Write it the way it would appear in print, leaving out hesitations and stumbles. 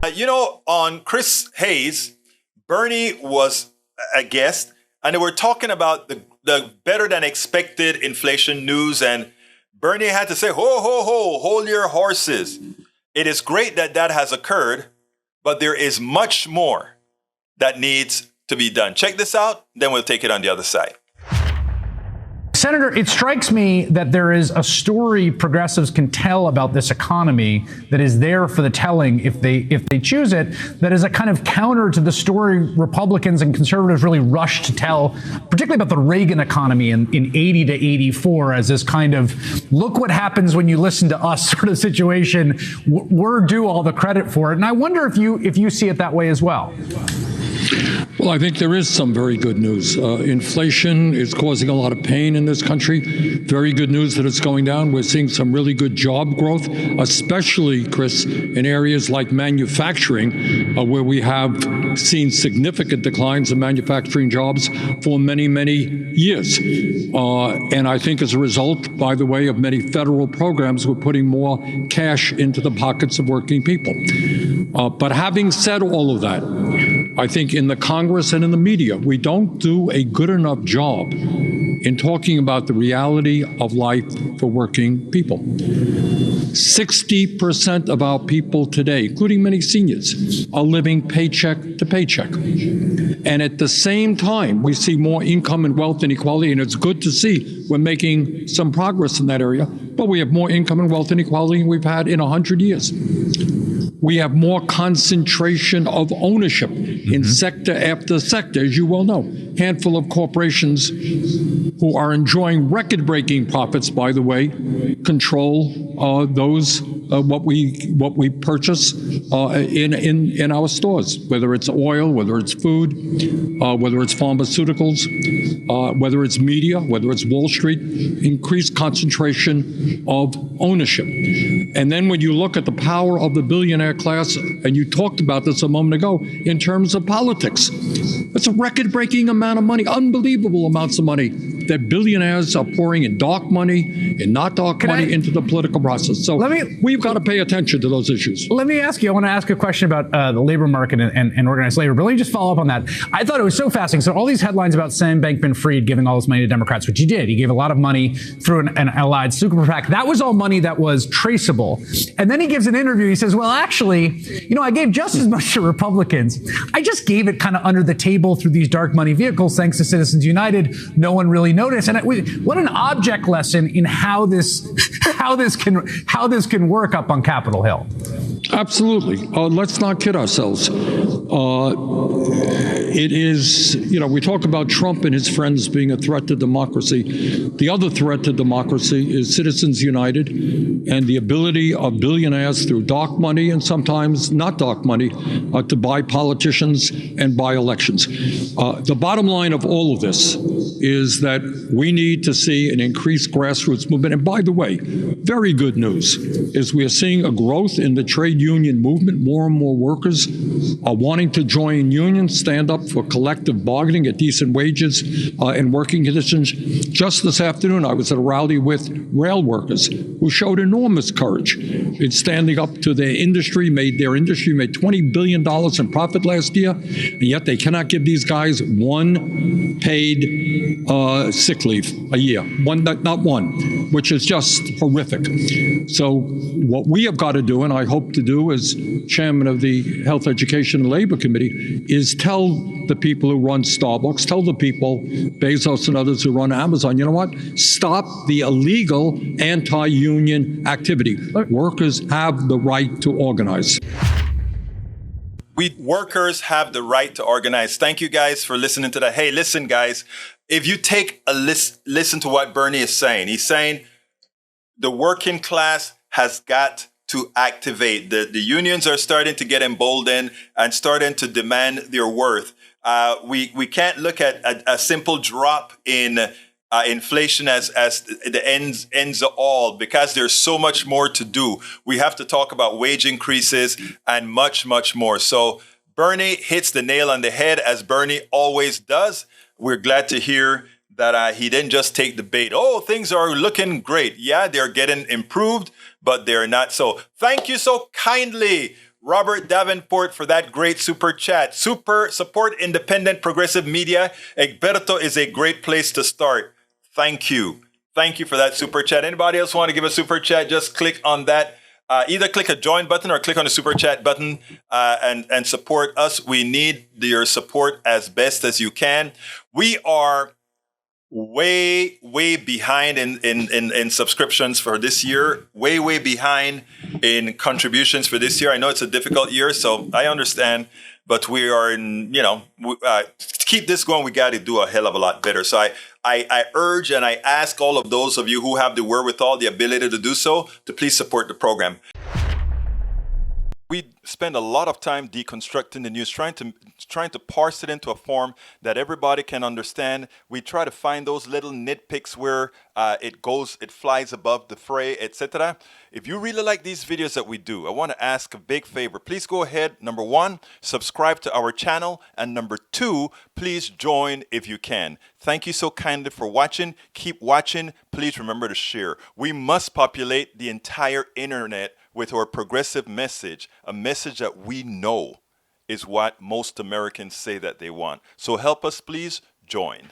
On Chris Hayes, Bernie was a guest, and they were talking about the better than expected inflation news. And Bernie had to say, ho, ho, ho, hold your horses. It is great that that has occurred, but there is much more that needs to be done. Check this out, then we'll take it on the other side. Senator, it strikes me that there is a story progressives can tell about this economy that is there for the telling if they choose it, that is a kind of counter to the story Republicans and conservatives really rushed to tell, particularly about the Reagan economy in 80 to 84 as this kind of look what happens when you listen to us sort of situation. We're due all the credit for it. And I wonder if you see it that way as well. Well, I think there is some very good news. Inflation is causing a lot of pain in this country. Very good news that it's going down. We're seeing some really good job growth, especially, Chris, in areas like manufacturing, where we have seen significant declines in manufacturing jobs for many, many years. And I think as a result, by the way, of many federal programs, we're putting more cash into the pockets of working people. But having said all of that, I think in the Congress and in the media, we don't do a good enough job in talking about the reality of life for working people. 60% of our people today, including many seniors, are living paycheck to paycheck. And at the same time, we see more income and wealth inequality, and it's good to see we're making some progress in that area, but we have more income and wealth inequality than we've had in 100 years. We have more concentration of ownership in sector after sector, as you well know. Handful of corporations who are enjoying record-breaking profits, by the way, control those what we purchase in our stores, whether it's oil, whether it's food, whether it's pharmaceuticals, whether it's media, whether it's Wall Street. Increased concentration of ownership. And then when you look at the power of the billionaire class, and you talked about this a moment ago, in terms of politics, it's a record-breaking amount of money, unbelievable amounts of money that billionaires are pouring in dark money and not dark money into the political process. So we've got to pay attention to those issues. Let me ask you, I want to ask a question about the labor market and organized labor, but let me just follow up on that. I thought it was so fascinating. So all these headlines about Sam Bankman-Fried giving all this money to Democrats, which he did. He gave a lot of money through an allied super PAC. That was all money that was traceable. And then he gives an interview. He says, well, actually, I gave just as much to Republicans. I just gave it kind of under the table through these dark money vehicles, thanks to Citizens United. No one really noticed. And what an object lesson in how this can work up on Capitol Hill. Absolutely. Let's not kid ourselves. It is, we talk about Trump and his friends being a threat to democracy. The other threat to democracy is Citizens United and the ability of billionaires through dark money and sometimes not dark money to buy politicians and buy elections. The bottom line of all of this is that we need to see an increased grassroots movement. And by the way, very good news is we are seeing a growth in the trade union movement. More and more workers are wanting to join unions, stand up for collective bargaining at decent wages and working conditions. Just this afternoon, I was at a rally with rail workers who showed enormous courage in standing up to their industry. Their industry made $20 billion in profit last year, and yet they cannot give these guys one paid sick leave a year. Not one, which is just horrific. So what we have got to do, and I hope to do as chairman of the Health, Education, and Labor Committee, is tell the people who run Starbucks, tell the people, Bezos and others who run Amazon, you know what? Stop the illegal anti-union activity. Workers have the right to organize. We workers have the right to organize. Thank you guys for listening to that. Hey, listen, guys, if you take a listen to what Bernie is saying, he's saying the working class has got to activate. The unions are starting to get emboldened and starting to demand their worth. We can't look at a simple drop in inflation as the ends all, because there's so much more to do. We have to talk about wage increases and much, much more. So Bernie hits the nail on the head, as Bernie always does. We're glad to hear that he didn't just take the bait. Oh, things are looking great. Yeah, they're getting improved, but they're not so. Thank you so kindly, Robert Davenport, for that great super chat. Super support independent progressive media. Egberto is a great place to start. Thank you. Thank you for that super chat. Anybody else want to give a super chat? Just click on that. Either click a join button or click on the super chat button and support us. We need your support as best as you can. We are way behind in subscriptions for this year. Way behind in contributions for this year. I know it's a difficult year, so I understand. But we are to keep this going, we got to do a hell of a lot better. So I urge and I ask all of those of you who have the wherewithal, the ability to do so, to please support the program. We spend a lot of time deconstructing the news, trying to parse it into a form that everybody can understand. We try to find those little nitpicks where it flies above the fray, etc. If you really like these videos that we do, I want to ask a big favor. Please go ahead. Number 1, subscribe to our channel. And number 2, please join if you can. Thank you so kindly for watching. Keep watching. Please remember to share. We must populate the entire internet with our progressive message, a message that we know is what most Americans say that they want. So help us, please join.